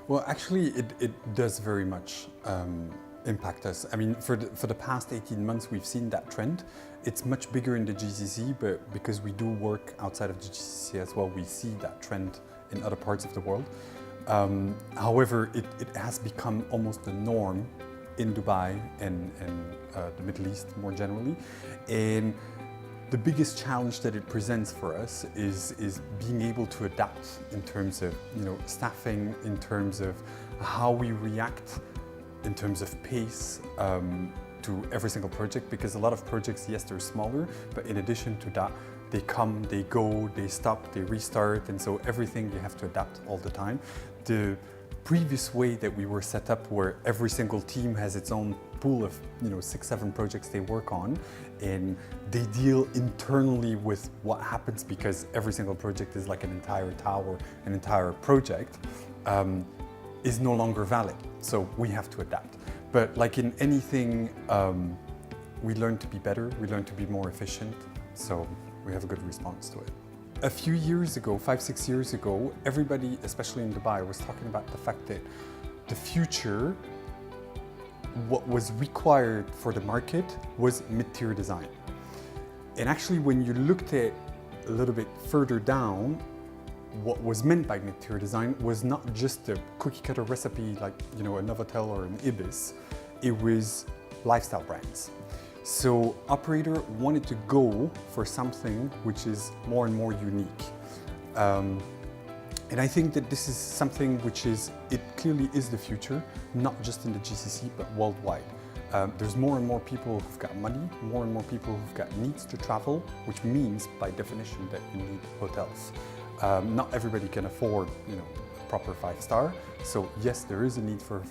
Well, actually, it does very much impact us. I mean, for the past 18 months, we've seen that trend. It's much bigger in the GCC, but because we do work outside of the GCC as well, we see that trend in other parts of the world. However, it has become almost the norm in Dubai and the Middle East more generally. And the biggest challenge that it presents for us is being able to adapt in terms of staffing, in terms of how we react, in terms of pace to every single project, because a lot of projects, yes, they're smaller, but in addition to that, they come, they go, they stop, they restart, and so everything you have to adapt all the time. The previous way that we were set up, where every single team has its own pool of 6-7 projects they work on, and they deal internally with what happens because every single project is like an entire tower, an entire project, is no longer valid. So we have to adapt. But like in anything, we learn to be better, we learn to be more efficient, so we have a good response to it. A few years ago, 5-6 years ago, everybody, especially in Dubai, was talking about the fact that the future, what was required for the market was mid-tier design. And actually, when you looked at a little bit further down, what was meant by mid-tier design was not just a cookie-cutter recipe like a Novotel or an Ibis, it was lifestyle brands. So operator wanted to go for something which is more and more unique. And I think that this is something which it clearly is the future, not just in the GCC, but worldwide. There's more and more people who've got money, more and more people who've got needs to travel, which means by definition that you need hotels. Not everybody can afford, a proper 5-star. So yes, there is a need for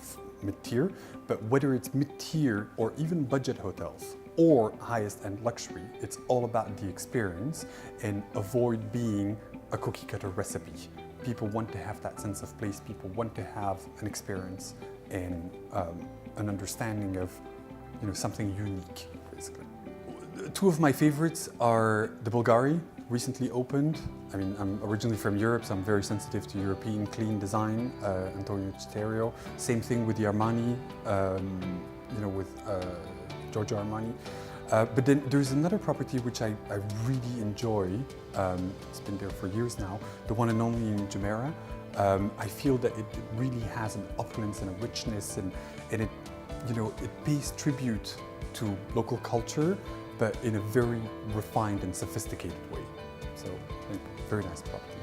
mid-tier, but whether it's mid-tier or even budget hotels or highest end luxury, it's all about the experience and avoid being a cookie cutter recipe. People want to have that sense of place, people want to have an experience and an understanding of something unique, basically. Two of my favorites are the Bulgari, recently opened. I mean, I'm originally from Europe, so I'm very sensitive to European clean design, Untitled Chapter. Same thing with the Armani, with Giorgio Armani. But then there's another property which I really enjoy. It's been there for years now, the one and only in Jumeirah. I feel that it really has an opulence and a richness, and it pays tribute to local culture, but in a very refined and sophisticated way. So, very nice property.